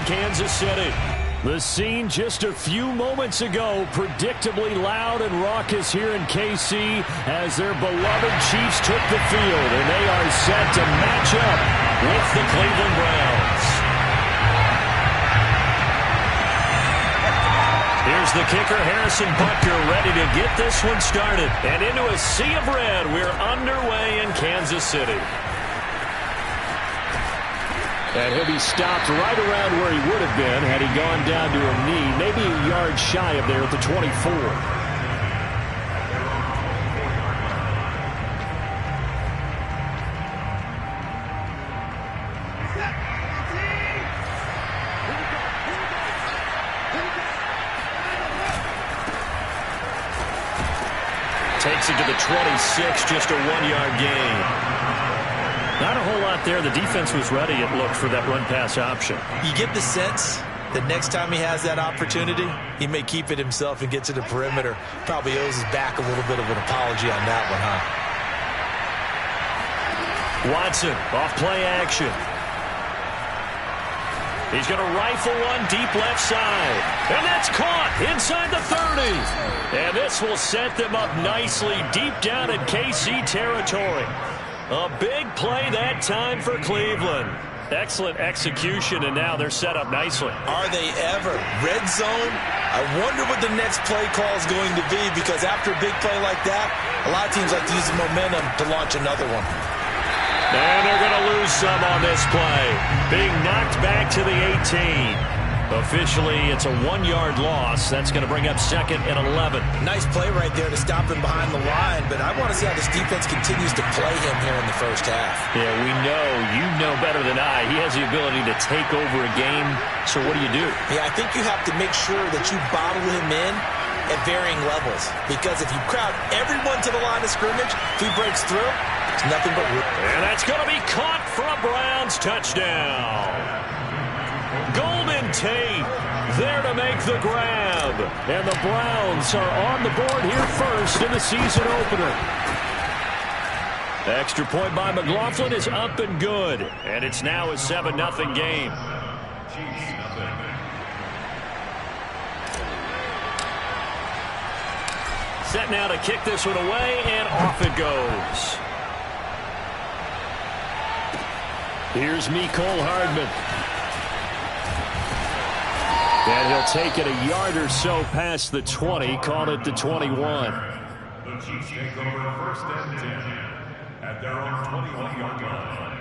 Kansas City. The scene just a few moments ago, predictably loud and raucous here in KC as their beloved Chiefs took the field, and they are set to match up with the Cleveland Browns. Here's the kicker, Harrison Butker, ready to get this one started. And into a sea of red, we're underway in Kansas City. And he'll be stopped right around where he would have been had he gone down to a knee, maybe a yard shy of there at the 24. Takes it to the 26, just a 1-yard gain. Not a whole lot there. The defense was ready, it looked, for that run-pass option. You get the sense that next time he has that opportunity, he may keep it himself and get to the perimeter. Probably owes his back a little bit of an apology on that one, huh? Watson, off play action. He's going to rifle one deep left side. And that's caught inside the 30. And this will set them up nicely deep down in KC territory. A big play that time for Cleveland. Excellent execution, and now they're set up nicely. Are they ever? Red zone? I wonder what the next play call is going to be, because after a big play like that, a lot of teams like to use the momentum to launch another one. And they're going to lose some on this play. Being knocked back to the 18. Officially, it's a 1-yard loss. That's going to bring up 2nd and 11. Nice play right there to stop him behind the line, but I want to see how this defense continues to play him here in the first half. Yeah, we know, you know better than I, he has the ability to take over a game. So what do you do? Yeah, I think you have to make sure that you bottle him in at varying levels, because if you crowd everyone to the line of scrimmage, if he breaks through, it's nothing but room. And that's going to be caught for a Browns touchdown. Golden Tate there to make the grab. And the Browns are on the board here first in the season opener. The extra point by McLaughlin is up and good. And it's now a 7-0 game. Set now to kick this one away, and off it goes. Here's Mecole Hardman. And he'll take it a yard or so past the 20, call it the 21. The Chiefs take over 1st and 10 at their own 21-yard line.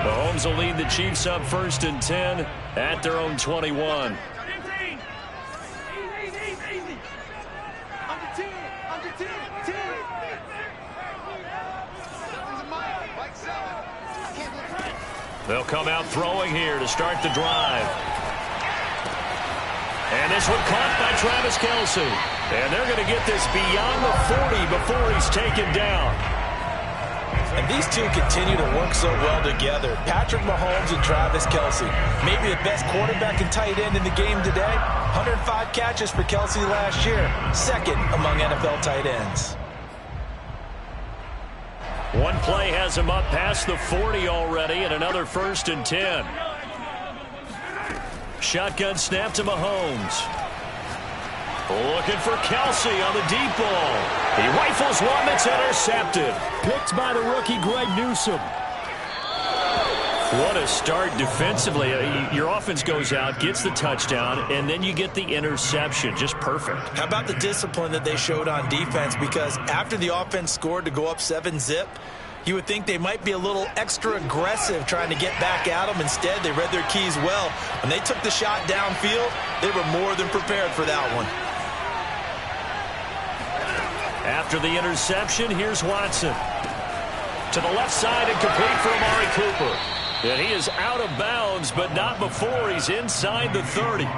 Mahomes will lead the Chiefs up 1st and 10 at their own 21. They'll come out throwing here to start the drive. And this one caught by Travis Kelce. And they're going to get this beyond the 40 before he's taken down. And these two continue to work so well together. Patrick Mahomes and Travis Kelce. Maybe the best quarterback and tight end in the game today. 105 catches for Kelce last year. 2nd among NFL tight ends. One play has him up past the 40 already, and another 1st and 10. Shotgun snap to Mahomes. Looking for Kelce on the deep ball. He rifles one that's intercepted. Picked by the rookie Greg Newsome. What a start defensively. Your offense goes out, gets the touchdown, and then you get the interception. Just perfect. How about the discipline that they showed on defense? Because after the offense scored to go up 7-zip, you would think they might be a little extra aggressive trying to get back at them. Instead, they read their keys well. When they took the shot downfield, they were more than prepared for that one. After the interception, here's Watson. To the left side and complete for Amari Cooper. And he is out of bounds, but not before he's inside the 30.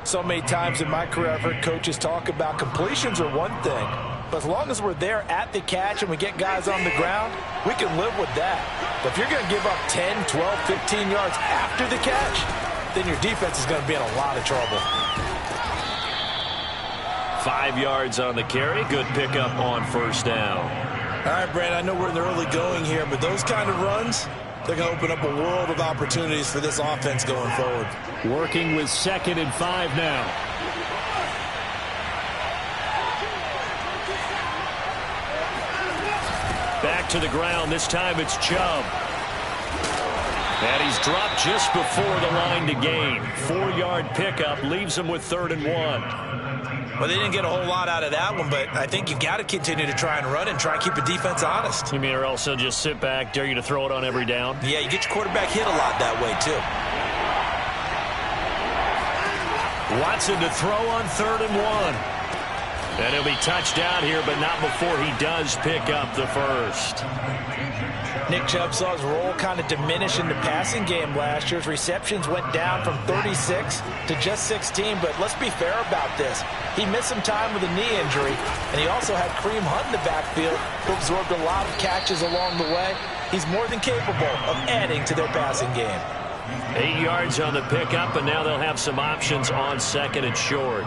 So many times in my career, I've heard coaches talk about completions are one thing. But as long as we're there at the catch and we get guys on the ground, we can live with that. But if you're going to give up 10, 12, 15 yards after the catch, then your defense is going to be in a lot of trouble. 5 yards on the carry. Good pickup on first down. All right, Brandon, I know we're in the early going here, but those kind of runs, they're going to open up a world of opportunities for this offense going forward. Working with 2nd and 5 now. Back to the ground. This time it's Chubb. And he's dropped just before the line to gain. 4-yard pickup leaves him with 3rd and 1. Well, they didn't get a whole lot out of that one, but I think you've got to continue to try and run and try and keep the defense honest. You mean or else he'll just sit back, dare you to throw it on every down? Yeah, you get your quarterback hit a lot that way, too. Watson to throw on 3rd and 1. And he'll be touched down here, but not before he does pick up the first. Nick Chubb saw his role kind of diminish in the passing game last year. His receptions went down from 36 to just 16, but let's be fair about this. He missed some time with a knee injury, and he also had Kareem Hunt in the backfield, who absorbed a lot of catches along the way. He's more than capable of adding to their passing game. 8 yards on the pickup, and now they'll have some options on 2nd and short.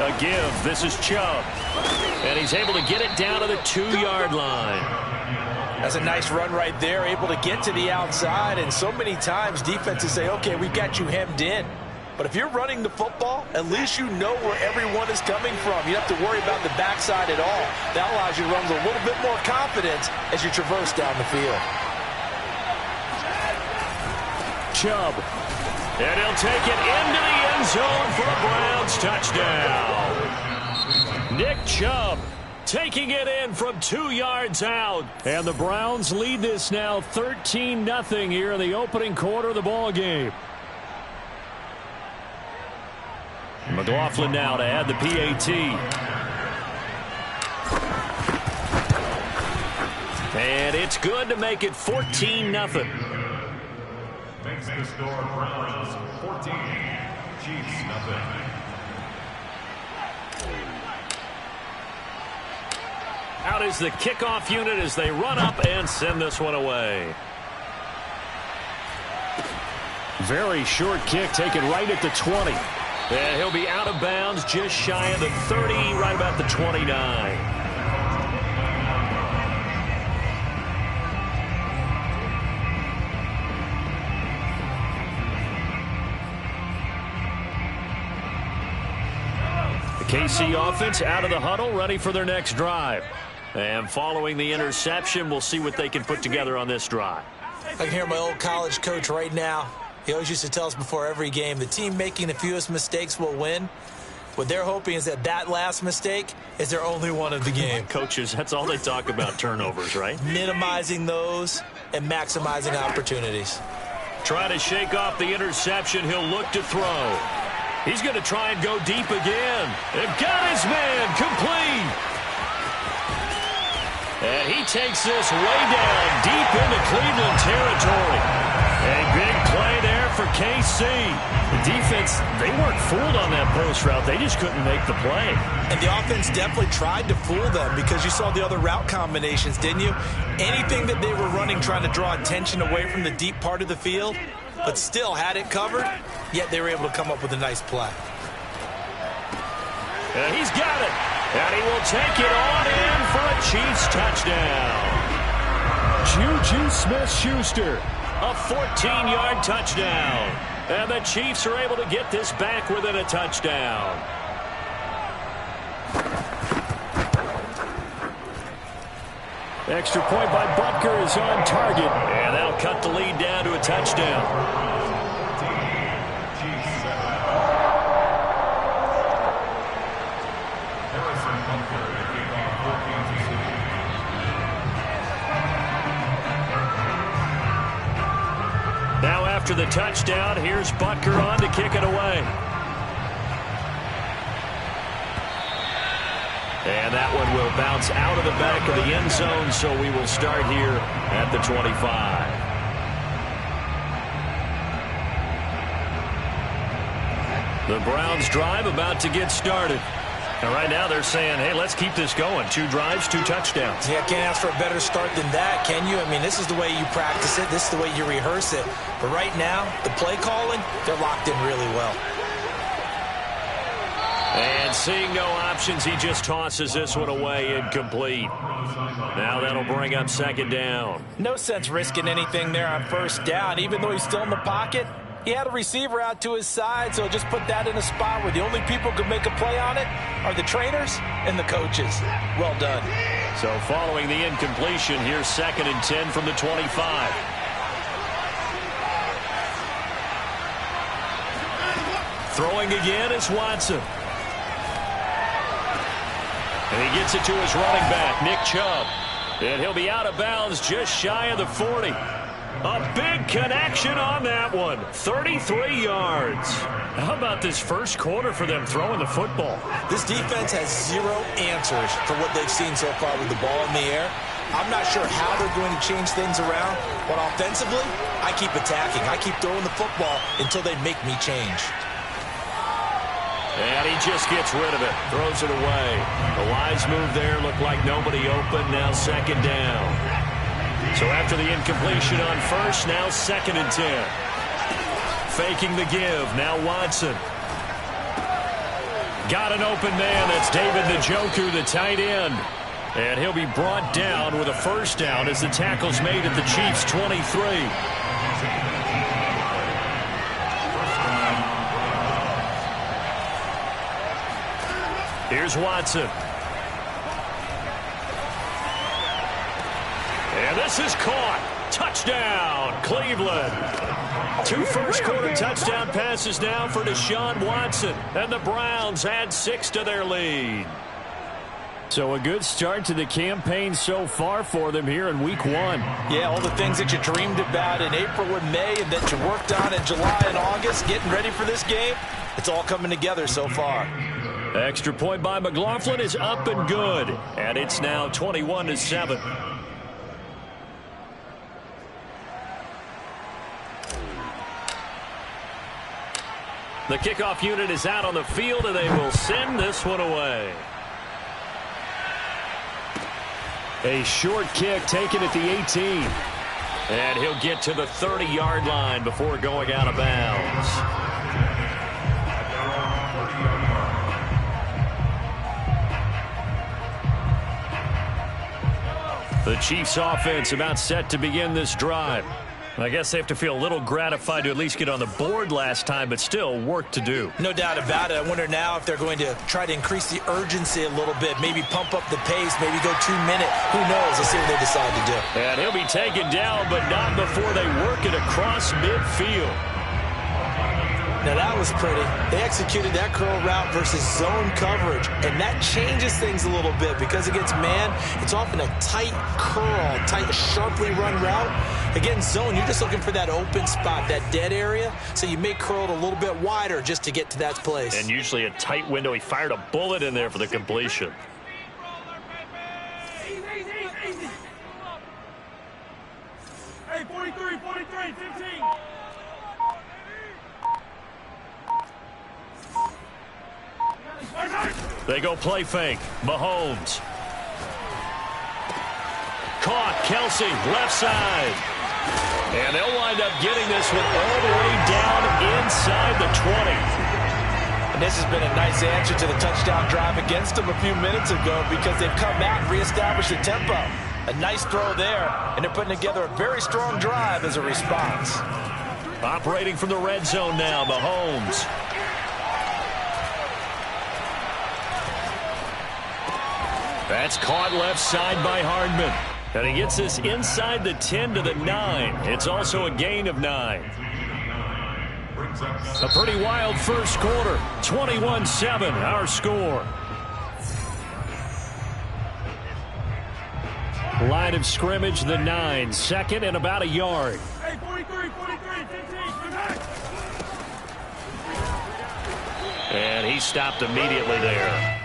A give. This is Chubb. And he's able to get it down to the 2-yard line. That's a nice run right there, able to get to the outside. And so many times defenses say, okay, we've got you hemmed in. But if you're running the football, at least you know where everyone is coming from. You don't have to worry about the backside at all. That allows you to run with a little bit more confidence as you traverse down the field. Chubb. And he'll take it into the end zone for a Browns touchdown. Nick Chubb taking it in from 2 yards out. And the Browns lead this now 13-0 here in the opening quarter of the ball game. McLaughlin now to add the PAT. And it's good to make it 14-0. Makes the score Browns 14, Chiefs nothing. Out is the kickoff unit as they run up and send this one away. Very short kick taken right at the 20. And he'll be out of bounds just shy of the 30, right about the 29. KC offense out of the huddle, ready for their next drive. And following the interception, we'll see what they can put together on this drive. I can hear my old college coach right now. He always used to tell us before every game, the team making the fewest mistakes will win. What they're hoping is that last mistake is their only one of the game. Coaches, that's all they talk about, turnovers, right? Minimizing those and maximizing opportunities. Trying to shake off the interception. He'll look to throw. He's going to try and go deep again. And got his man complete. And he takes this way down deep into Cleveland territory. A big play there for KC. The defense, they weren't fooled on that post route. They just couldn't make the play. And the offense definitely tried to fool them because you saw the other route combinations, didn't you? Anything that they were running trying to draw attention away from the deep part of the field, but still had it covered, yet they were able to come up with a nice play. And he's got it. And he will take it on in for a Chiefs touchdown. Juju Smith-Schuster, a 14-yard touchdown. And the Chiefs are able to get this back within a touchdown. Extra point by Butker is on target. And that'll cut the lead down to a touchdown. Now after the touchdown, here's Butker on to kick it away. And that one will bounce out of the back of the end zone, so we will start here at the 25. The Browns drive about to get started. And right now they're saying, hey, let's keep this going. 2 drives, 2 touchdowns. Yeah, can't ask for a better start than that, can you? I mean, this is the way you practice it. This is the way you rehearse it. But right now, the play calling, they're locked in really well. And seeing no options, he just tosses this one away, incomplete. Now that'll bring up 2nd down. No sense risking anything there on 1st down. Even though he's still in the pocket, he had a receiver out to his side, so just put that in a spot where the only people who could make a play on it are the trainers and the coaches. Well done. So following the incompletion, here's 2nd and 10 from the 25. Throwing again is Watson. And he gets it to his running back, Nick Chubb. And he'll be out of bounds just shy of the 40. A big connection on that one. 33 yards. How about this first quarter for them throwing the football? This defense has 0 answers for what they've seen so far with the ball in the air. I'm not sure how they're going to change things around, but offensively, I keep attacking. I keep throwing the football until they make me change. And he just gets rid of it. Throws it away. The wise move there looked like nobody open. Now 2nd down. So after the incompletion on 1st, now 2nd and 10. Faking the give. Now Watson. Got an open man. That's David Njoku, the tight end. And he'll be brought down with a 1st down as the tackle's made at the Chiefs' 23. Here's Watson. And this is caught. Touchdown, Cleveland. 2 first-quarter touchdown passes now for Deshaun Watson. And the Browns add 6 to their lead. So a good start to the campaign so far for them here in Week 1. Yeah, all the things that you dreamed about in April and May and that you worked on in July and August, getting ready for this game, it's all coming together so far. Extra point by McLaughlin is up and good. And it's now 21-7. The kickoff unit is out on the field, and they will send this one away. A short kick taken at the 18. And he'll get to the 30-yard line before going out of bounds. The Chiefs offense about set to begin this drive. I guess they have to feel a little gratified to at least get on the board last time, but still work to do. No doubt about it. I wonder now if they're going to try to increase the urgency a little bit, maybe pump up the pace, maybe go 2-minute. Who knows? Let's see what they decide to do. And he'll be taken down, but not before they work it across midfield. Now that was pretty. They executed that curl route versus zone coverage, and that changes things a little bit because against man, it's often a tight curl, tight, sharply run route. Against zone, you're just looking for that open spot, that dead area, so you may curl it a little bit wider just to get to that place. And usually a tight window. He fired a bullet in there for the completion. Hey, 43, 15. They go play fake. Mahomes. Caught. Kelsey, left side. And they'll wind up getting this one all the way down inside the 20. And this has been a nice answer to the touchdown drive against them a few minutes ago because they've come out and reestablished the tempo. A nice throw there, and they're putting together a very strong drive as a response. Operating from the red zone now, Mahomes. That's caught left side by Hardman. And he gets this inside the 10 to the 9. It's also a gain of 9. A pretty wild first quarter. 21-7, our score. Line of scrimmage, the 9. 2nd and about a yard. Hey, 43, 15. And he stopped immediately there.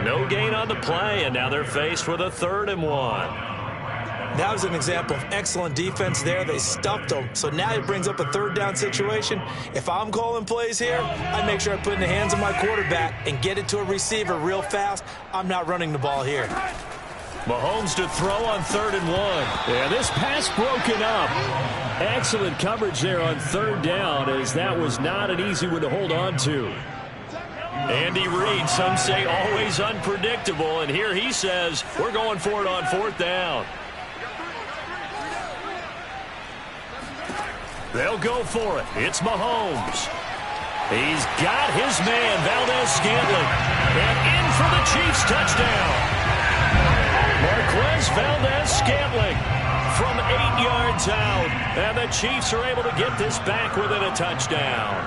No gain on the play, and now they're faced with a 3rd and 1. That was an example of excellent defense there. They stuffed them. So now it brings up a third down situation. If I'm calling plays here, I make sure I put it in the hands of my quarterback and get it to a receiver real fast. I'm not running the ball here. Mahomes to throw on 3rd and 1. Yeah, this pass broken up. Excellent coverage there on 3rd down, as that was not an easy one to hold on to. Andy Reid, some say always unpredictable, and here he says we're going for it on 4th down. They'll go for it. It's Mahomes. He's got his man, Valdez-Scantling, and in for the Chiefs touchdown. Marquez Valdez-Scantling from 8 yards out, and the Chiefs are able to get this back within a touchdown.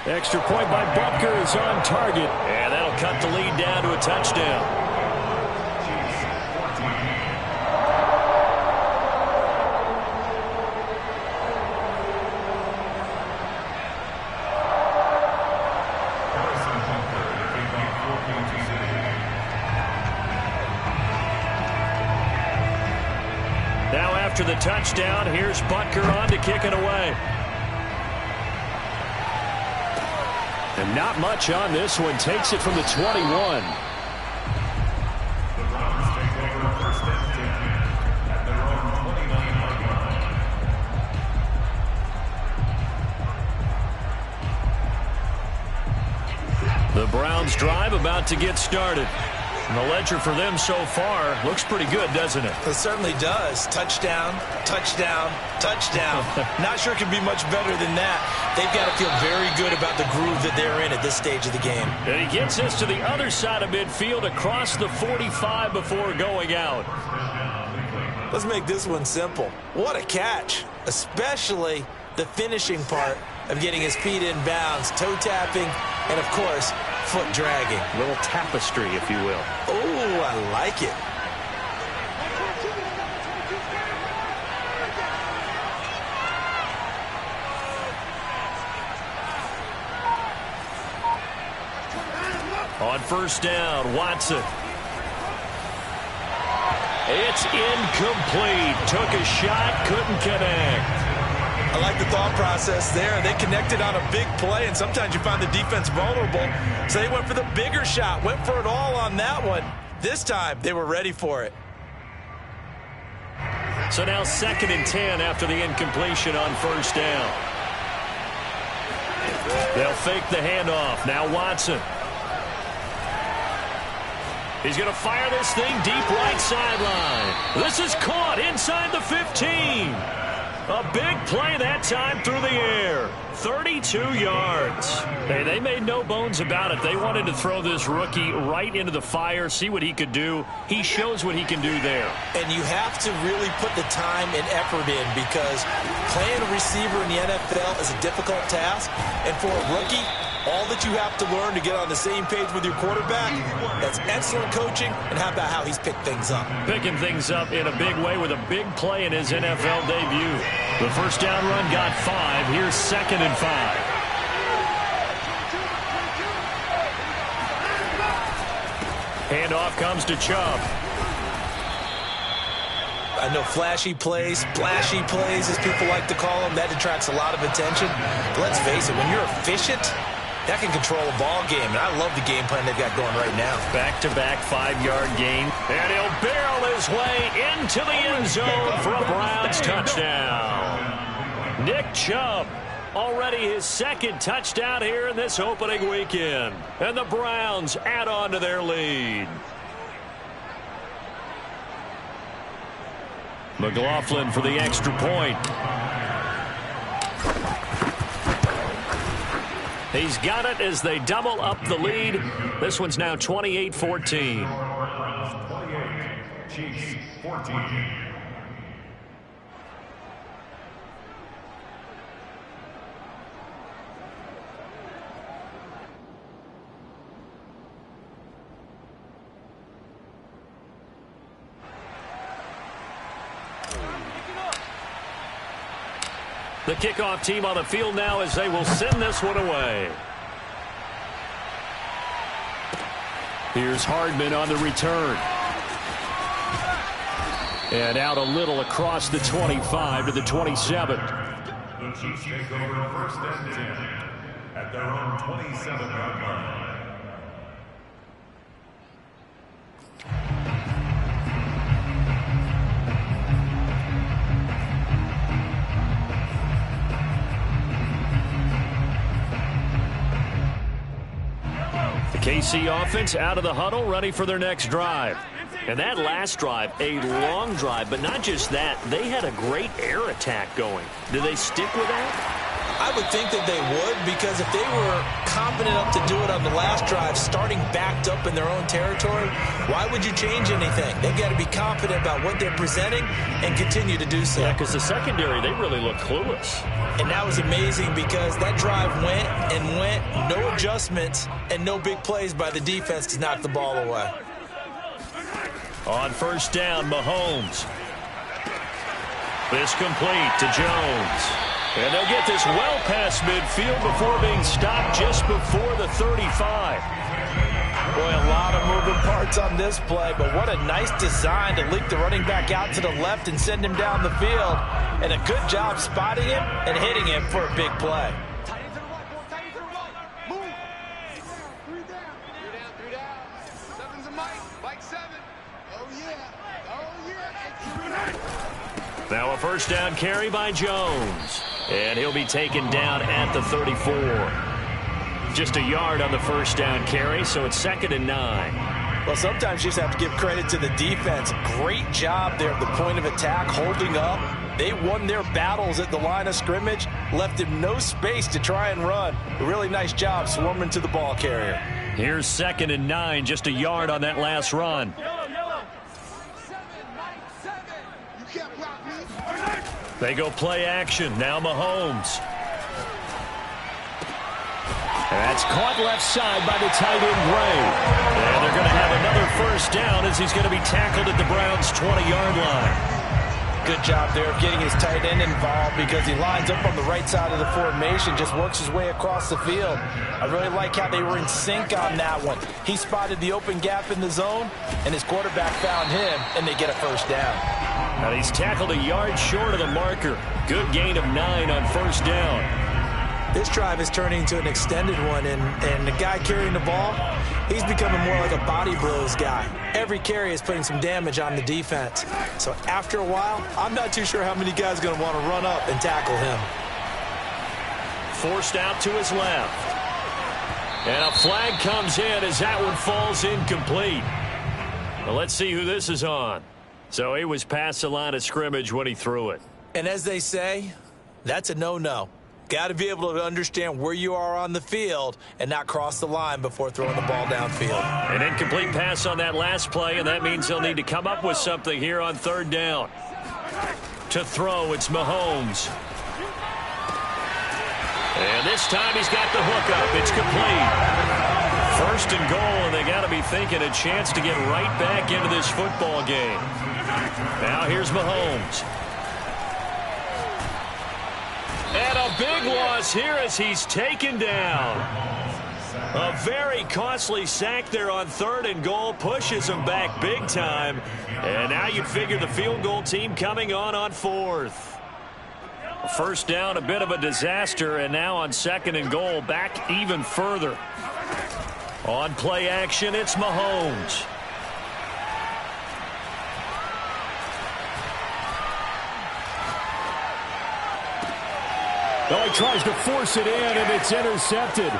Extra point by Butker is on target, and that'll cut the lead down to a touchdown. Now after the touchdown, here's Butker on to kick it away. And not much on this one. Takes it from the 21. The Browns take over 1st and 10 at their own 29-yard line. The Browns drive about to get started. And the ledger for them so far looks pretty good, doesn't it? It certainly does. Touchdown, touchdown, touchdown. Not sure it can be much better than that. They've got to feel very good about the groove that they're in at this stage of the game. And he gets us to the other side of midfield across the 45 before going out. Let's make this one simple. What a catch, especially the finishing part of getting his feet in bounds, toe tapping, and of course, foot dragging. A little tapestry, if you will. Oh, I like it. On 1st down, Watson. It's incomplete. Took a shot, couldn't connect. I like the thought process there. They connected on a big play, and sometimes you find the defense vulnerable. So they went for the bigger shot, went for it all on that one. This time, they were ready for it. So now 2nd and 10 after the incompletion on 1st down. They'll fake the handoff. Now Watson. He's going to fire this thing deep right sideline. This is caught inside the 15. A big play that time through the air. 32 yards. Hey, they made no bones about it. They wanted to throw this rookie right into the fire, see what he could do. He shows what he can do there. And you have to really put the time and effort in, because playing a receiver in the NFL is a difficult task. And for a rookie, all that you have to learn to get on the same page with your quarterback, that's excellent coaching. And how about how he's picked things up? Picking things up in a big way with a big play in his NFL debut. The 1st down run got 5. Here's 2nd and 5. Handoff comes to Chubb. I know flashy plays, splashy plays, as people like to call them, that attracts a lot of attention. But let's face it, when you're efficient, that can control a ball game, and I love the game plan they've got going right now. Back-to-back 5-yard gain, and he'll barrel his way into the end zone for a Browns touchdown. Nick Chubb, already his 2nd touchdown here in this opening weekend, and the Browns add on to their lead. McLaughlin for the extra point. He's got it as they double up the lead. This one's now 28-14. 28, Chiefs 14. The kickoff team on the field now as they will send this one away. Here's Hardman on the return. And out a little across the 25 to the 27. The Chiefs take over first and 10 at their own 27-yard line. The KC offense out of the huddle, ready for their next drive. And that last drive, a long drive, but not just that. They had a great air attack going. Do they stick with that? I would think that they would, because if they were confident enough to do it on the last drive, starting backed up in their own territory, why would you change anything? They've got to be confident about what they're presenting and continue to do so. Yeah, because the secondary, they really look clueless. And that was amazing because that drive went and went, no adjustments, and no big plays by the defense to knock the ball away. On first down, Mahomes. This complete to Jones. And they'll get this well past midfield before being stopped just before the 35. Boy, a lot of moving parts on this play, but what a nice design to leak the running back out to the left and send him down the field. And a good job spotting him and hitting him for a big play. Now a first down carry by Jones. And he'll be taken down at the 34. Just a yard on the first down carry, so it's 2nd and 9. Well, sometimes you just have to give credit to the defense. Great job there at the point of attack, holding up. They won their battles at the line of scrimmage, left him no space to try and run. A really nice job swarming to the ball carrier. Here's 2nd and 9, just a yard on that last run. They go play action. Now Mahomes. And that's caught left side by the tight end, Gray. And they're going to have another first down as he's going to be tackled at the Browns' 20-yard line. Good job there of getting his tight end involved because he lines up on the right side of the formation, just works his way across the field. I really like how they were in sync on that one. He spotted the open gap in the zone, and his quarterback found him, and they get a first down. And he's tackled a yard short of the marker. Good gain of 9 on first down. This drive is turning into an extended one, and the guy carrying the ball, he's becoming more like a body blows guy. Every carry is putting some damage on the defense. So after a while, I'm not too sure how many guys are going to want to run up and tackle him. Forced out to his left. And a flag comes in as that one falls incomplete. Well, let's see who this is on. So he was past the line of scrimmage when he threw it. And as they say, that's a no-no. Got to be able to understand where you are on the field and not cross the line before throwing the ball downfield. An incomplete pass on that last play, and that means they'll need to come up with something here on third down. To throw, it's Mahomes. And this time he's got the hook up. It's complete. First and goal, and they got to be thinking a chance to get right back into this football game. Now here's Mahomes. And a big loss here as he's taken down. A very costly sack there on third and goal pushes him back big time. And now you'd figure the field goal team coming on fourth. First down, a bit of a disaster, and now on 2nd and goal, back even further. On play action, it's Mahomes. Oh, he tries to force it in, and it's intercepted.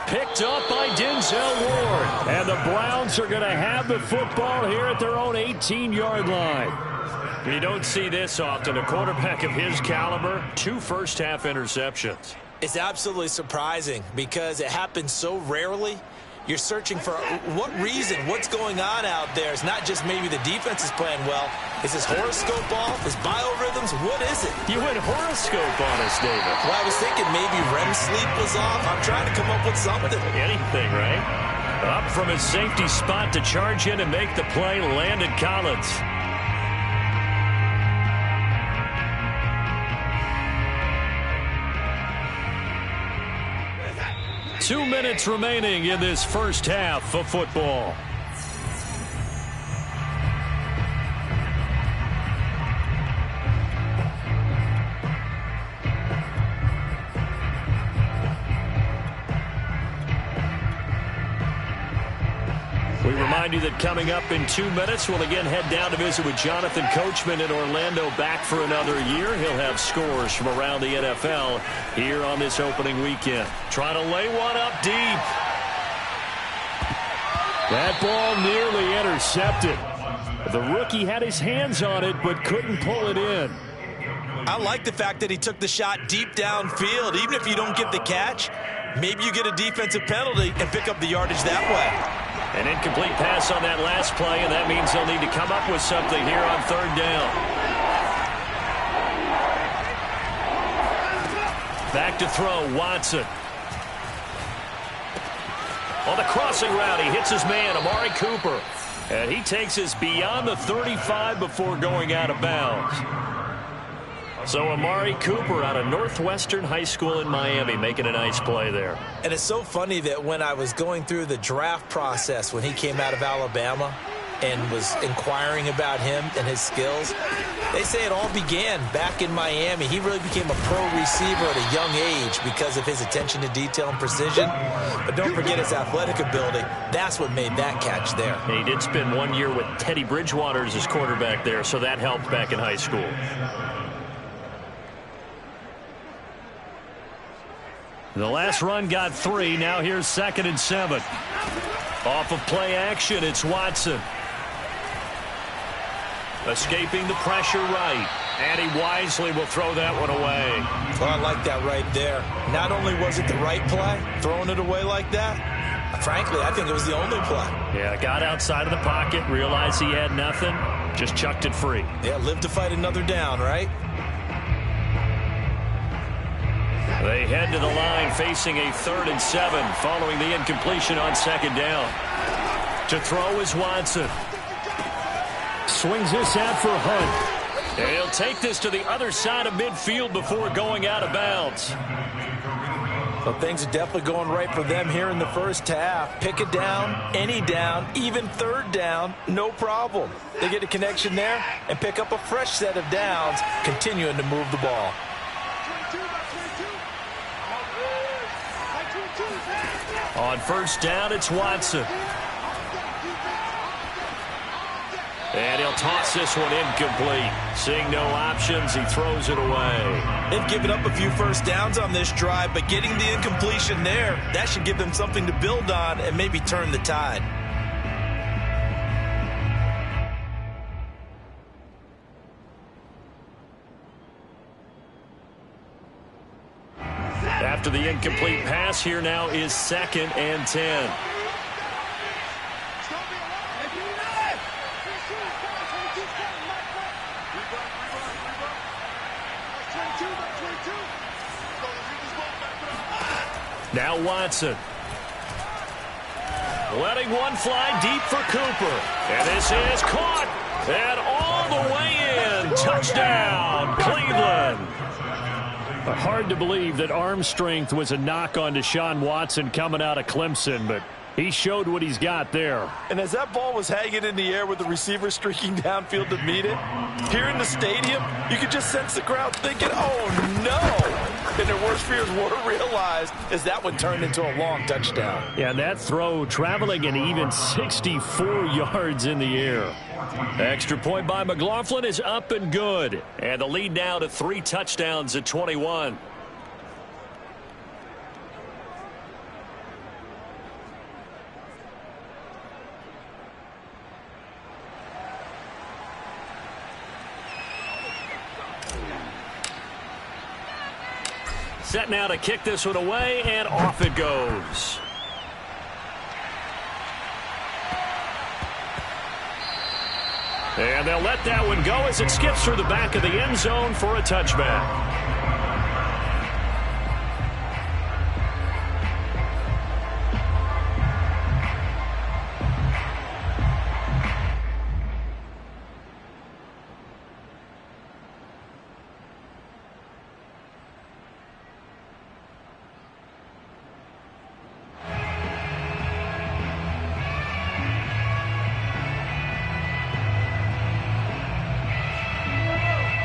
Picked up by Denzel Ward. And the Browns are going to have the football here at their own 18-yard line. You don't see this often. A quarterback of his caliber, 2 first-half interceptions. It's absolutely surprising because it happens so rarely. You're searching for what reason, what's going on out there. It's not just maybe the defense is playing well. Is his horoscope off? His biorhythms? What is it? You went horoscope on us, David. Well, I was thinking maybe REM sleep was off. I'm trying to come up with something. Anything, right? Up from his safety spot to charge in and make the play, Landon Collins. 2 minutes remaining in this first half of football. We remind you that coming up in 2 minutes, we'll again head down to visit with Jonathan Coachman in Orlando, back for another year. He'll have scores from around the NFL here on this opening weekend. Trying to lay one up deep. That ball nearly intercepted. The rookie had his hands on it, but couldn't pull it in. I like the fact that he took the shot deep downfield. Even if you don't get the catch, maybe you get a defensive penalty and pick up the yardage that way. An incomplete pass on that last play, and that means they'll need to come up with something here on third down. Back to throw, Watson. On the crossing route, he hits his man, Amari Cooper. And he takes us beyond the 35 before going out of bounds. So Amari Cooper out of Northwestern High School in Miami making a nice play there. And it's so funny that when I was going through the draft process when he came out of Alabama and was inquiring about him and his skills, they say it all began back in Miami. He really became a pro receiver at a young age because of his attention to detail and precision. But don't forget his athletic ability. That's what made that catch there. And he did spend 1 year with Teddy Bridgewater as his quarterback there, so that helped back in high school. The last run got 3. Now here's 2nd and 7. Off of play action, it's Watson. Escaping the pressure right. And he wisely will throw that one away. Well, I like that right there. Not only was it the right play, throwing it away like that, frankly, I think it was the only play. Yeah, got outside of the pocket, realized he had nothing, just chucked it free. Yeah, live to fight another down, right? They head to the line facing a 3rd and 7 following the incompletion on 2nd down. To throw is Watson. Swings this out for Hunt. And he'll take this to the other side of midfield before going out of bounds. Well, things are definitely going right for them here in the first half. Pick a down, any down, even 3rd down, no problem. They get a connection there and pick up a fresh set of downs, continuing to move the ball. On 1st down, it's Watson. And he'll toss this one incomplete. Seeing no options, he throws it away. They've given up a few first downs on this drive, but getting the incompletion there, that should give them something to build on and maybe turn the tide. After the incomplete pass, here now is 2nd and 10. Now Watson. Letting one fly deep for Cooper. And this is caught. And all the way in. Touchdown, Cleveland. Hard to believe that arm strength was a knock on Deshaun Watson coming out of Clemson, but he showed what he's got there. And as that ball was hanging in the air with the receiver streaking downfield to meet it, here in the stadium, you could just sense the crowd thinking, oh, no. And their worst fears were realized as that one turned into a long touchdown. Yeah, that throw traveling an even 64 yards in the air. Extra point by McLaughlin is up and good. And the lead now to 3 touchdowns at 21. Set now to kick this one away, and off it goes. And they'll let that one go as it skips through the back of the end zone for a touchback.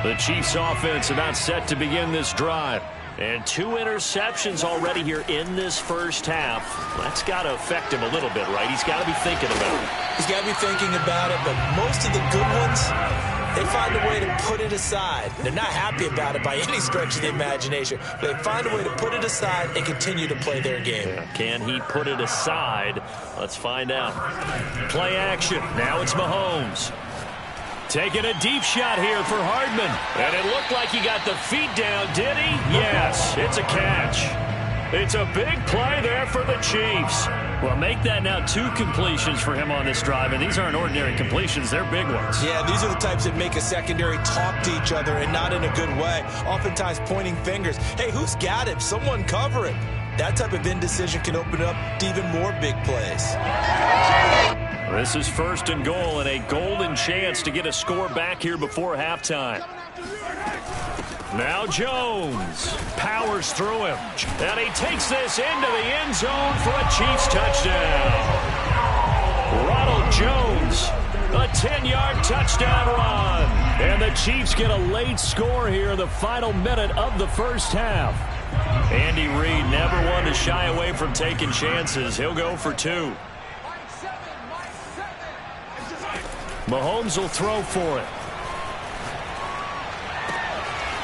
The Chiefs offense about set to begin this drive. And 2 interceptions already here in this first half. That's got to affect him a little bit, right? He's got to be thinking about it. He's got to be thinking about it, but most of the good ones, they find a way to put it aside. They're not happy about it by any stretch of the imagination. They find a way to put it aside and continue to play their game. Yeah, can he put it aside? Let's find out. Play action. Now it's Mahomes. Taking a deep shot here for Hardman. And it looked like he got the feet down, did he? Yes, it's a catch. It's a big play there for the Chiefs. Well, make that now 2 completions for him on this drive, and these aren't ordinary completions. They're big ones. Yeah, these are the types that make a secondary talk to each other and not in a good way. Oftentimes pointing fingers. Hey, who's got him? Someone cover him. That type of indecision can open up to even more big plays. This is 1st and goal and a golden chance to get a score back here before halftime. Now Jones powers through him, and he takes this into the end zone for a Chiefs touchdown. Ronald Jones, a 10-yard touchdown run. And the Chiefs get a late score here in the final minute of the first half. Andy Reid never one to shy away from taking chances. He'll go for 2. Mahomes will throw for it.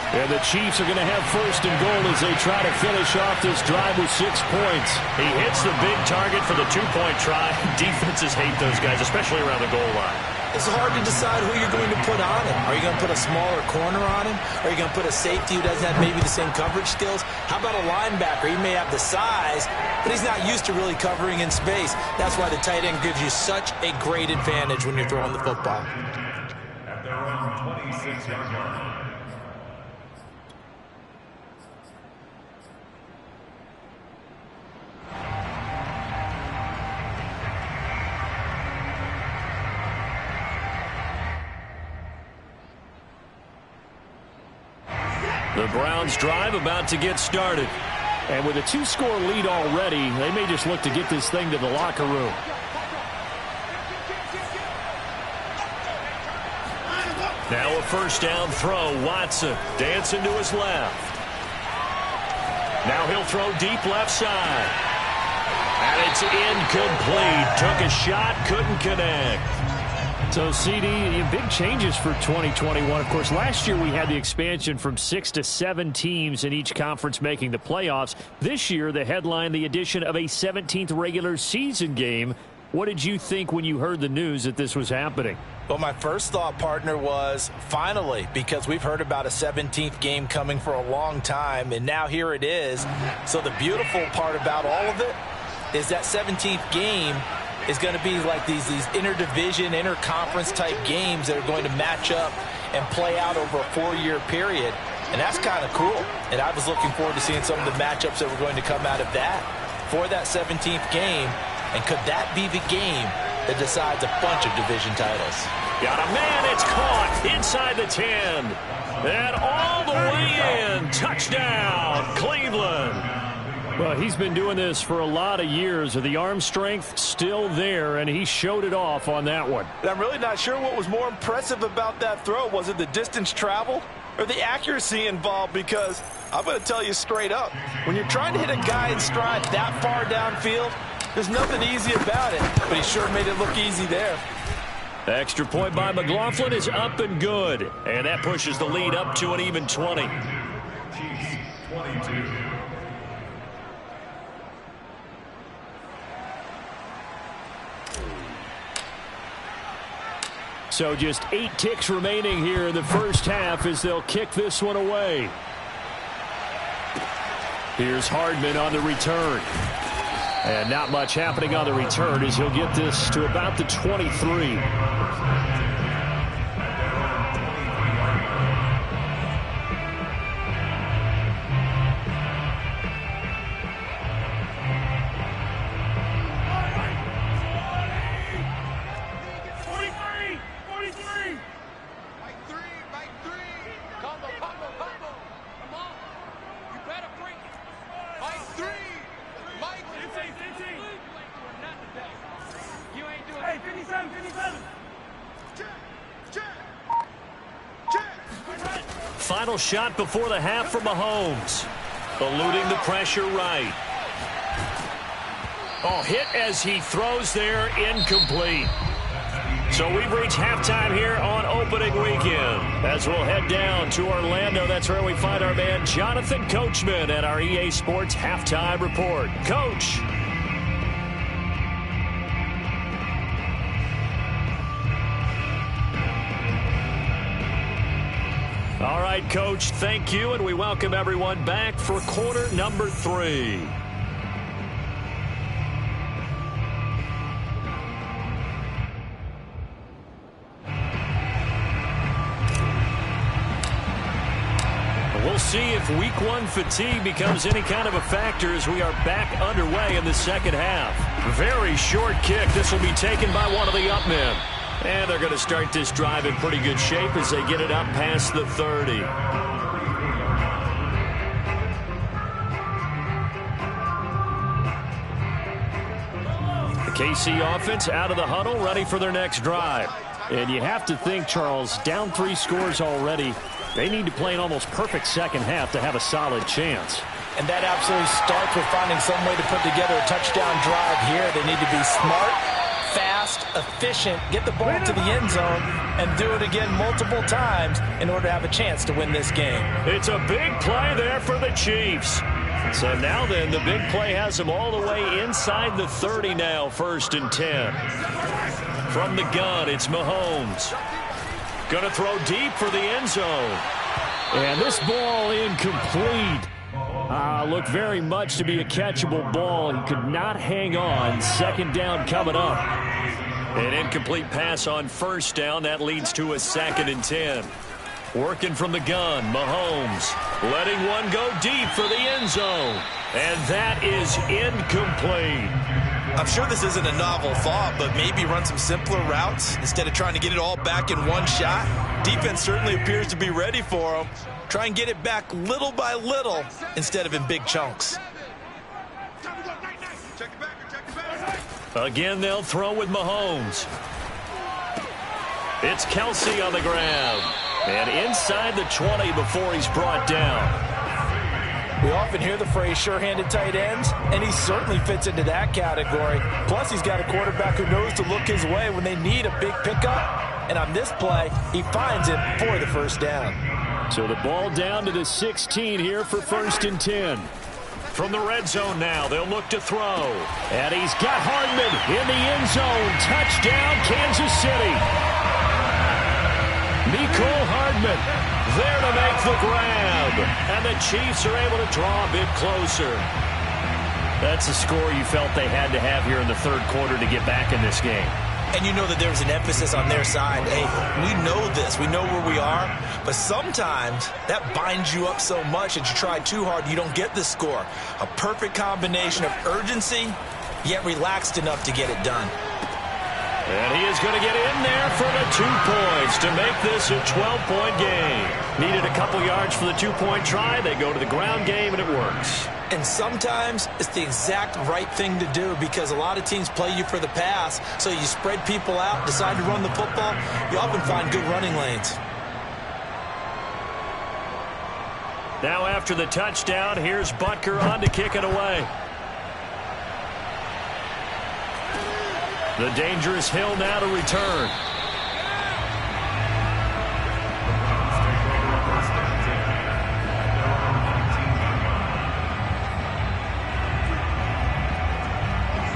And the Chiefs are going to have 1st and goal as they try to finish off this drive with 6 points. He hits the big target for the 2-point try. Defenses hate those guys, especially around the goal line. It's hard to decide who you're going to put on him. Are you going to put a smaller corner on him? Are you going to put a safety who doesn't have maybe the same coverage skills? How about a linebacker? He may have the size, but he's not used to really covering in space. That's why the tight end gives you such a great advantage when you're throwing the football. At their own 26-yard line. The Browns drive about to get started. And with a 2-score lead already, they may just look to get this thing to the locker room. Now a 1st down throw. Watson dancing to his left. Now he'll throw deep left side. And it's incomplete. Took a shot, couldn't connect. So, CD, big changes for 2021. Of course, last year we had the expansion from 6 to 7 teams in each conference making the playoffs. This year, the headline, the addition of a 17th regular season game. What did you think when you heard the news that this was happening? Well, my first thought, partner, was finally, because we've heard about a 17th game coming for a long time, and now here it is. So the beautiful part about all of it is that 17th game is going to be like these interdivision, interconference type games that are going to match up and play out over a 4-year period. And that's kind of cool. And I was looking forward to seeing some of the matchups that were going to come out of that for that 17th game. And could that be the game that decides a bunch of division titles? Got a man, it's caught inside the 10. And all the way in. Touchdown, Cleveland. Well, he's been doing this for a lot of years. The arm strength still there, and he showed it off on that one. But I'm really not sure what was more impressive about that throw. Was it the distance traveled or the accuracy involved? Because I'm going to tell you straight up, when you're trying to hit a guy in stride that far downfield, there's nothing easy about it. But he sure made it look easy there. Extra point by McLaughlin is up and good. And that pushes the lead up to an even 20. Chiefs 22. So just 8 ticks remaining here in the first half as they'll kick this one away. Here's Hardman on the return. And not much happening on the return as he'll get this to about the 23. final shot before the half for Mahomes. Eluding the pressure right. Oh, hit as he throws there, incomplete. So we've reached halftime here on opening weekend. As we'll head down to Orlando, that's where we find our man Jonathan Coachman at our EA Sports Halftime Report. Coach. All right, Coach, thank you, and we welcome everyone back for quarter number 3. We'll see if week 1 fatigue becomes any kind of a factor as we are back underway in the second half. Very short kick. This will be taken by one of the up men. And they're going to start this drive in pretty good shape as they get it up past the 30. The KC offense out of the huddle, ready for their next drive. And you have to think, Charles, down 3 scores already. They need to play an almost perfect second half to have a solid chance. And that absolutely starts with finding some way to put together a touchdown drive here. They need to be smart, fast, efficient, get the ball to the end zone, and do it again multiple times in order to have a chance to win this game. It's a big play there for the Chiefs. So now then, the big play has them all the way inside the 30 now, 1st and 10. From the gun, it's Mahomes. Going to throw deep for the end zone. And this ball incomplete. Looked very much to be a catchable ball. He could not hang on. 2nd down coming up. An incomplete pass on 1st down. That leads to a 2nd and 10. Working from the gun, Mahomes letting one go deep for the end zone. And that is incomplete. I'm sure this isn't a novel thought, but maybe run some simpler routes instead of trying to get it all back in one shot. Defense certainly appears to be ready for them. Try and get it back little by little instead of in big chunks. Again, they'll throw with Mahomes. It's Kelsey on the ground. And inside the 20 before he's brought down. We often hear the phrase sure-handed tight ends, and he certainly fits into that category. Plus, he's got a quarterback who knows to look his way when they need a big pickup. And on this play, he finds it for the 1st down. So the ball down to the 16 here for 1st and 10. From the red zone now, they'll look to throw. And he's got Hardman in the end zone. Touchdown, Kansas City. Mecole Hardman there to make the grab. And the Chiefs are able to draw a bit closer. That's a score you felt they had to have here in the 3rd quarter to get back in this game. And you know that there was an emphasis on their side. Hey, we know this. We know where we are. But sometimes that binds you up so much that you try too hard, you don't get the score. A perfect combination of urgency, yet relaxed enough to get it done. And he is going to get in there for the 2 points to make this a 12-point game. Needed a couple yards for the 2-point try. They go to the ground game, and it works. And sometimes it's the exact right thing to do because a lot of teams play you for the pass. So you spread people out, decide to run the football. You often find good running lanes. Now after the touchdown, here's Butker on to kick it away. The dangerous Hill now to return.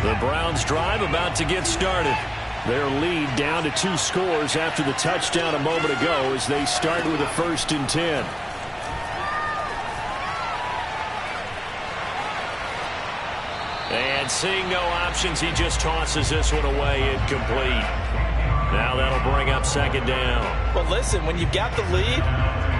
The Browns drive about to get started. Their lead down to 2 scores after the touchdown a moment ago as they start with a 1st and 10. And seeing no options, he just tosses this one away, incomplete. Now that'll bring up 2nd down. Well, listen, when you've got the lead,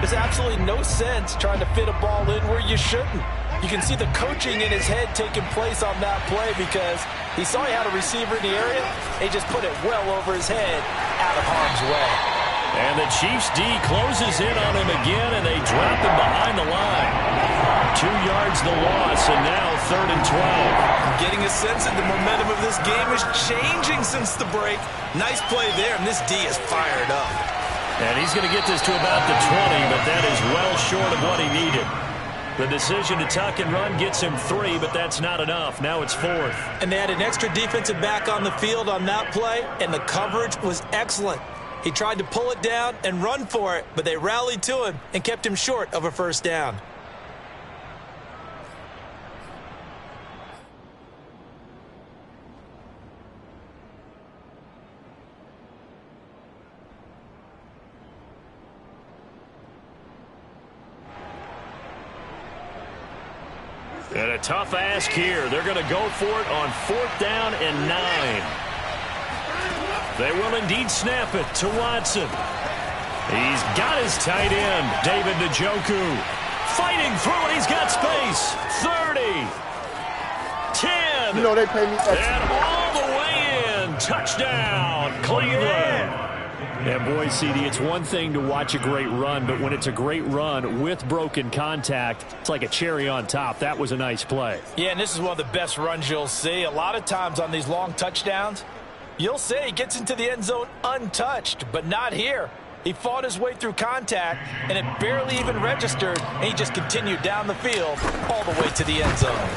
there's absolutely no sense trying to fit a ball in where you shouldn't. You can see the coaching in his head taking place on that play because he saw he had a receiver in the area. He just put it well over his head out of harm's way. And the Chiefs D closes in on him again, and they drop him behind the line. 2 yards the loss, and now 3rd and 12. I'm getting a sense that the momentum of this game is changing since the break. Nice play there, and this D is fired up. And he's going to get this to about the 20, but that is well short of what he needed. The decision to tuck and run gets him 3, but that's not enough. Now it's 4th. And they had an extra defensive back on the field on that play, and the coverage was excellent. He tried to pull it down and run for it, but they rallied to him and kept him short of a first down. And a tough ask here. They're going to go for it on 4th down and 9. They will indeed snap it to Watson. He's got his tight end, David Njoku. Fighting through it. He's got space. 30. 10. You know they pay me extra. And all the way in. Touchdown, Cleveland. And boy, CD, it's one thing to watch a great run, but when it's a great run with broken contact, it's like a cherry on top. That was a nice play. Yeah, and this is one of the best runs you'll see. A lot of times on these long touchdowns, you'll say he gets into the end zone untouched, but not here. He fought his way through contact, and it barely even registered, and he just continued down the field all the way to the end zone.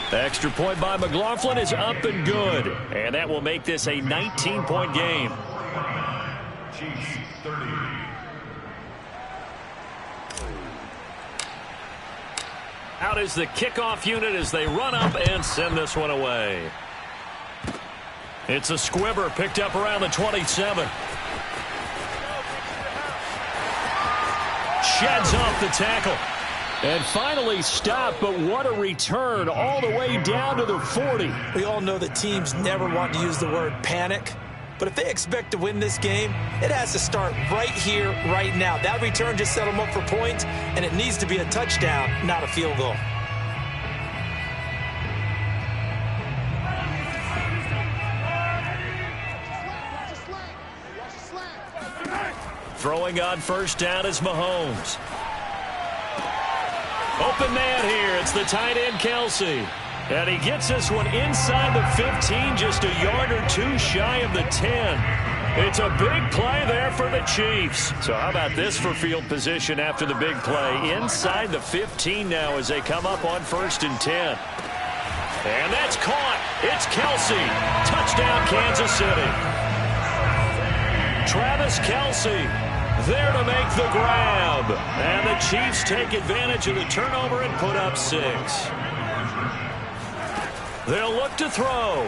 The extra point by McLaughlin is up and good, and that will make this a 19-point game. Chiefs 30. Out is the kickoff unit as they run up and send this one away. It's a squibber picked up around the 27. Sheds off the tackle. And finally stopped, but what a return all the way down to the 40. We all know that teams never want to use the word panic. But if they expect to win this game, it has to start right here, right now. That return just set them up for points, and it needs to be a touchdown, not a field goal. Throwing on first down is Mahomes. Open man here. It's the tight end, Kelsey. And he gets this one inside the 15, just a yard or two shy of the 10. It's a big play there for the Chiefs. So how about this for field position after the big play? Inside the 15 now as they come up on 1st and 10. And that's caught. It's Kelsey. Touchdown, Kansas City. Travis Kelsey there to make the grab. And the Chiefs take advantage of the turnover and put up 6. They'll look to throw.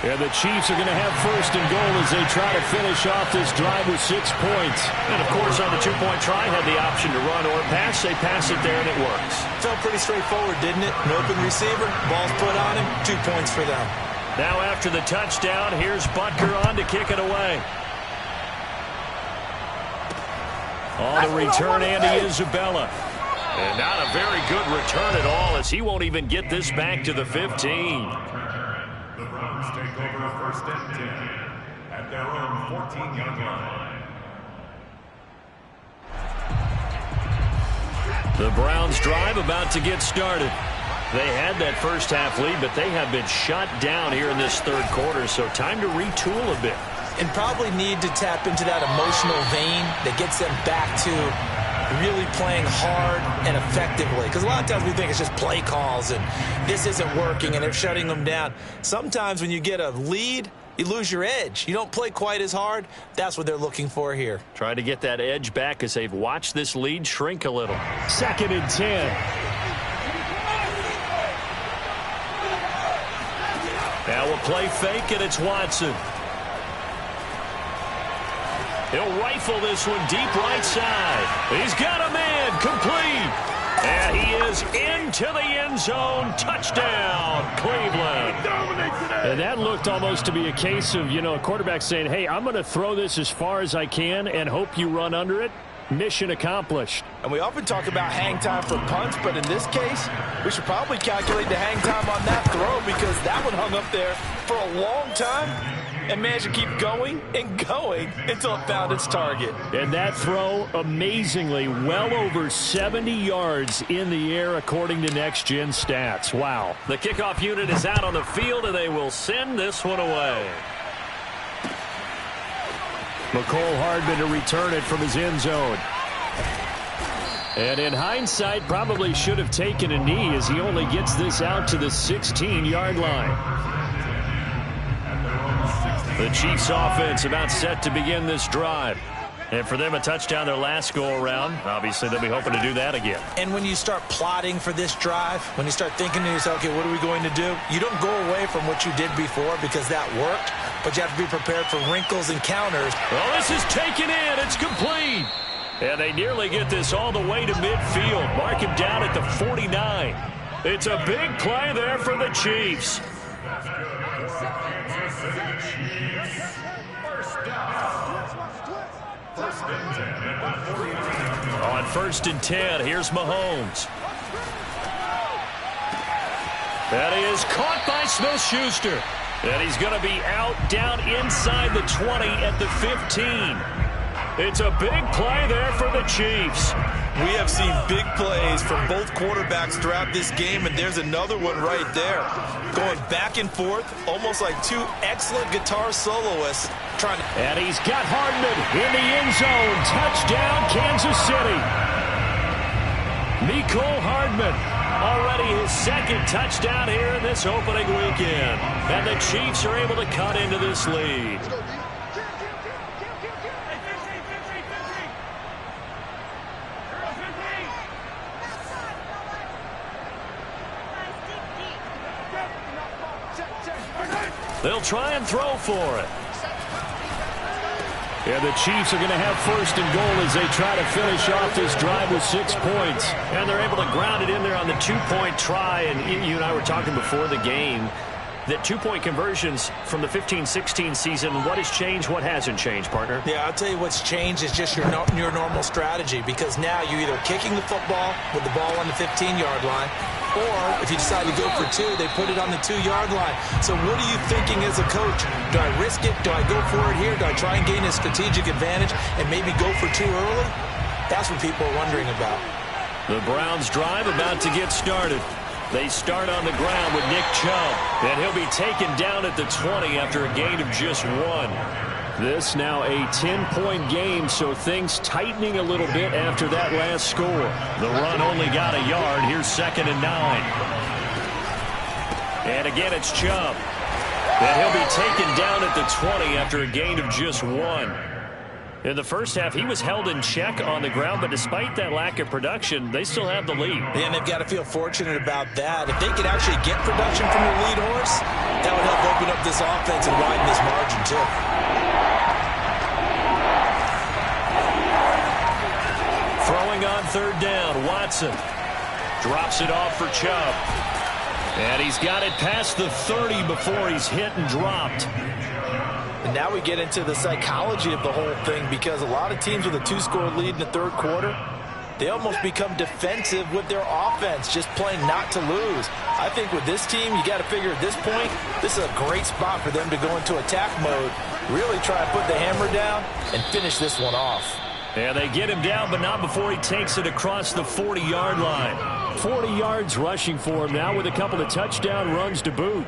And the Chiefs are going to have 1st and goal as they try to finish off this drive with 6 points. And, of course, on the 2-point try, had the option to run or pass. They pass it there, and it works. Felt pretty straightforward, didn't it? An open receiver, ball's put on him, 2 points for them. Now after the touchdown, here's Butker on to kick it away. On the return, Andy Isabella. And not a very good return at all as he won't even get this back to the 15. The Browns take over 1st and 10 at their own 14-yard line. The Browns drive about to get started. They had that first half lead, but they have been shut down here in this 3rd quarter, so time to retool a bit. And probably need to tap into that emotional vein that gets them back to really playing hard and effectively. Because a lot of times we think it's just play calls and this isn't working and they're shutting them down. Sometimes when you get a lead, you lose your edge. You don't play quite as hard. That's what they're looking for here. Trying to get that edge back as they've watched this lead shrink a little. 2nd and 10. Now we'll play fake, and it's Watson. He'll rifle this one deep right side. He's got a man, complete. And he is into the end zone. Touchdown, Cleveland. And that looked almost to be a case of, a quarterback saying, hey, I'm going to throw this as far as I can and hope you run under it. Mission accomplished. And we often talk about hang time for punts, but in this case, we should probably calculate the hang time on that throw because that one hung up there for a long time and managed to keep going and going until it found its target. And that throw, amazingly, well over 70 yards in the air according to Next Gen Stats. Wow. The kickoff unit is out on the field, and they will send this one away. McCole Hardman to return it from his end zone. And in hindsight, probably should have taken a knee as he only gets this out to the 16-yard line. The Chiefs offense about set to begin this drive. And for them, a touchdown their last go-around. Obviously, they'll be hoping to do that again. And when you start plotting for this drive, when you start thinking to yourself, okay, what are we going to do? You don't go away from what you did before because that worked, but you have to be prepared for wrinkles and counters. Well, this is taken in. It's complete. And they nearly get this all the way to midfield. Mark him down at the 49. It's a big play there for the Chiefs. On 1st and 10, here's Mahomes. That is caught by Smith-Schuster. And he's going to be out down inside the 20 at the 15. It's a big play there for the Chiefs. We have seen big plays from both quarterbacks throughout this game, and there's another one right there. Going back and forth, almost like two excellent guitar soloists. And he's got Hardman in the end zone. Touchdown, Kansas City. Mecole Hardman, already his second touchdown here in this opening weekend. And the Chiefs are able to cut into this lead. They'll try and throw for it. And the Chiefs are going to have 1st and goal as they try to finish off this drive with 6 points. And they're able to ground it in there on the 2-point try. And you and I were talking before the game that 2-point conversions from the 15-16 season, what has changed, what hasn't changed, partner? Yeah, I'll tell you what's changed is just your normal strategy, because now you're either kicking the football with the ball on the 15-yard line, or if you decide to go for 2, they put it on the 2-yard line. So what are you thinking as a coach? Do I risk it? Do I go for it here? Do I try and gain a strategic advantage and maybe go for 2 early? That's what people are wondering about. The Browns drive about to get started. They start on the ground with Nick Chubb, and he'll be taken down at the 20 after a gain of just 1. This now a 10-point game, so things tightening a little bit after that last score. The run only got a yard. Here's 2nd and 9. And again, it's Chubb. And he'll be taken down at the 20 after a gain of just 1. In the first half, he was held in check on the ground, but despite that lack of production, they still have the lead. And they've got to feel fortunate about that. If they could actually get production from their lead horse, that would help open up this offense and widen this margin, too. Throwing on 3rd down, Watson drops it off for Chubb. And he's got it past the 30 before he's hit and dropped. And now we get into the psychology of the whole thing, because a lot of teams with a 2-score lead in the 3rd quarter, they almost become defensive with their offense, just playing not to lose. I think with this team, you got to figure at this point, this is a great spot for them to go into attack mode, really try to put the hammer down and finish this one off. And they get him down, but not before he takes it across the 40-yard line. 40 yards rushing for him now with a couple of touchdown runs to boot.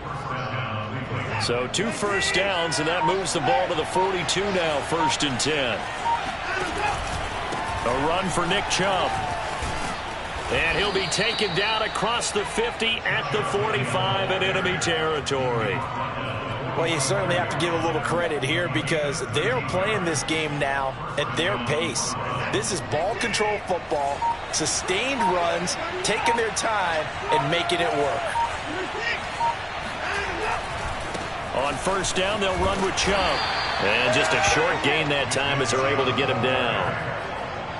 So 2 first downs, and that moves the ball to the 42 now, 1st and 10. A run for Nick Chubb. And he'll be taken down across the 50 at the 45 in enemy territory. Well, you certainly have to give a little credit here, because they're playing this game now at their pace. This is ball control football, sustained runs, taking their time and making it work. On 1st down, they'll run with Chubb. And just a short gain that time as they're able to get him down.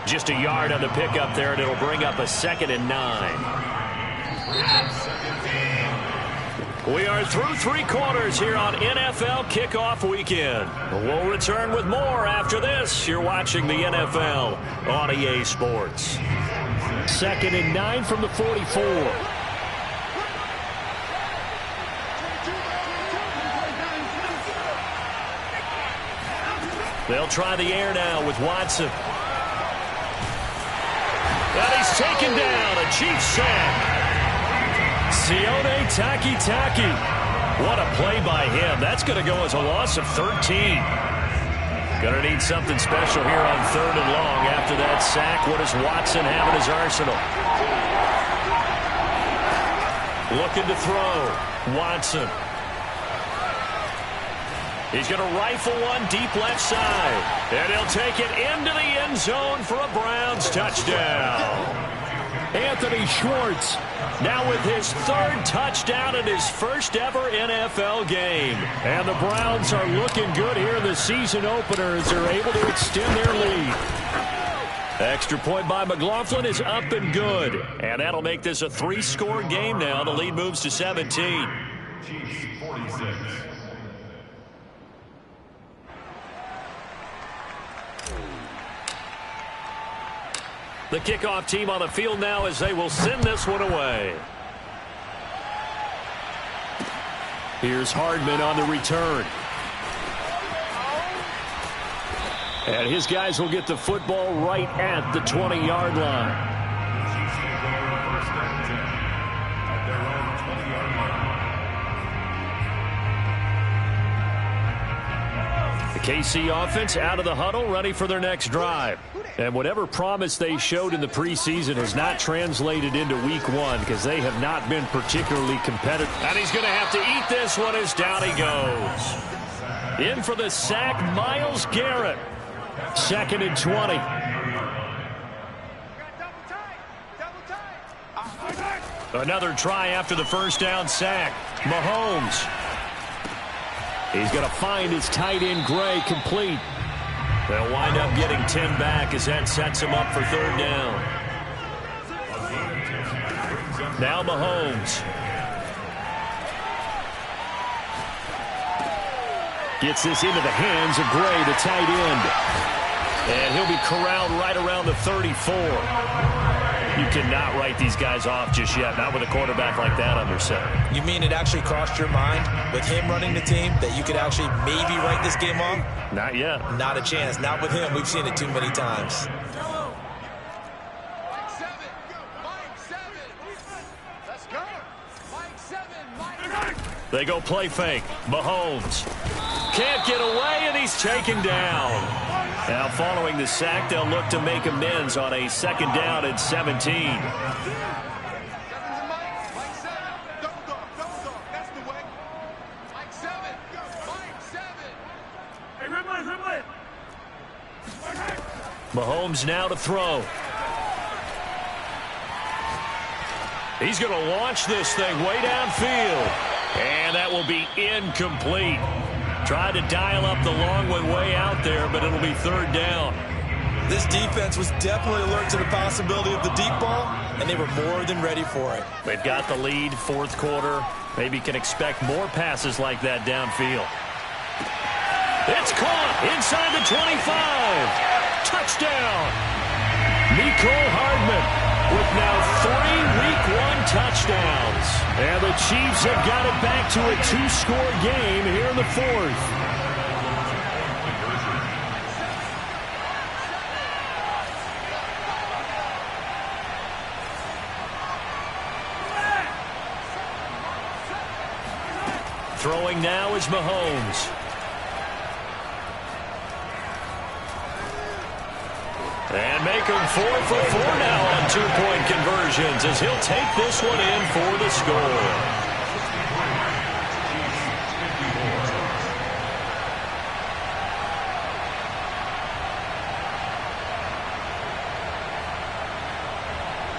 Just a yard on the pickup there, and it'll bring up a 2nd and 9. We are through 3 quarters here on NFL Kickoff Weekend. We'll return with more after this. You're watching the NFL on EA Sports. 2nd and 9 from the 44. They'll try the air now with Watson. And he's taken down. A Chiefs sack. Sione Takitaki. What a play by him. That's going to go as a loss of 13. Gonna need something special here on 3rd and long. After that sack, what does Watson have in his arsenal? Looking to throw. Watson. He's going to rifle one deep left side. And he'll take it into the end zone for a Browns touchdown. Anthony Schwartz now with his 3rd touchdown in his first ever NFL game. And the Browns are looking good here in the season opener as they're able to extend their lead. Extra point by McLaughlin is up and good. And that'll make this a 3-score game now. The lead moves to 17. Chiefs 46. The kickoff team on the field now as they will send this one away. Here's Hardman on the return. And his guys will get the football right at the 20-yard line. Chiefs take over 1st and 10 at their own 20-yard line. The KC offense out of the huddle, ready for their next drive. And whatever promise they showed in the preseason has not translated into week 1 because they have not been particularly competitive. And he's going to have to eat this one as down he goes. In for the sack, Myles Garrett. 2nd and 20. Another try after the first down sack. Mahomes. He's going to find his tight end Gray complete. They'll wind up getting 10 back as that sets him up for 3rd down. Now Mahomes. Gets this into the hands of Gray, the tight end. And he'll be corralled right around the 34. You cannot write these guys off just yet, not with a quarterback like that under center. You mean it actually crossed your mind with him running the team that you could actually maybe write this game off? Not yet. Not a chance. Not with him. We've seen it too many times. They go play fake. Mahomes can't get away, and he's taken down. Now following the sack, they'll look to make amends on a 2nd down and 17. Mahomes now to throw. He's going to launch this thing way downfield. And that will be incomplete. Tried to dial up the long one way out there, but it'll be 3rd down. This defense was definitely alert to the possibility of the deep ball, and they were more than ready for it. They've got the lead, 4th quarter. Maybe can expect more passes like that downfield. It's caught inside the 25. Touchdown. Mecole Hardman with now 3 Week 1 touchdowns. And the Chiefs have got it back to a 2-score game here in the 4th. Throwing now is Mahomes. And make him 4 for 4 now on 2-point conversions as he'll take this one in for the score.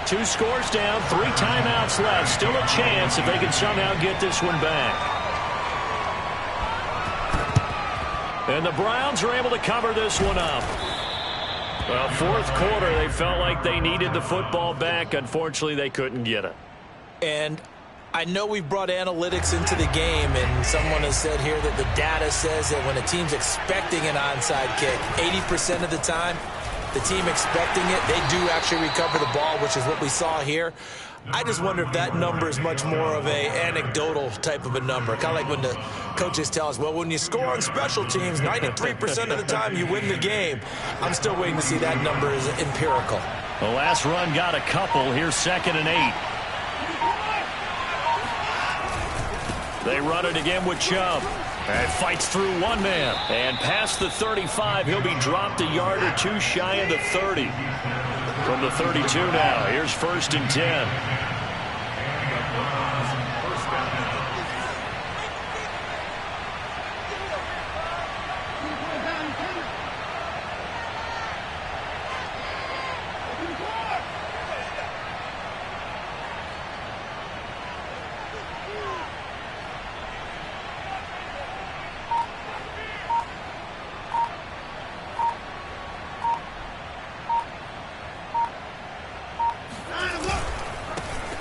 Two scores down, 3 timeouts left. Still a chance if they can somehow get this one back. And the Browns are able to cover this one up. Well, 4th quarter, they felt like they needed the football back. Unfortunately, they couldn't get it. And I know we've brought analytics into the game, and someone has said here that the data says that when a team's expecting an onside kick, 80% of the time, the team expecting it, they do actually recover the ball, which is what we saw here. I just wonder if that number is much more of a anecdotal type of a number. Kind of like when the coaches tell us, well, when you score on special teams, 93% of the time you win the game. I'm still waiting to see that number is empirical. The last run got a couple. Here's 2nd and 8. They run it again with Chubb. And fights through one man. And past the 35, he'll be dropped a yard or two shy of the 30. From the 32 now, here's 1st and 10.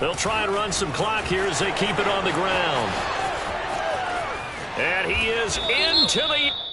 They'll try and run some clock here as they keep it on the ground. And he is into the...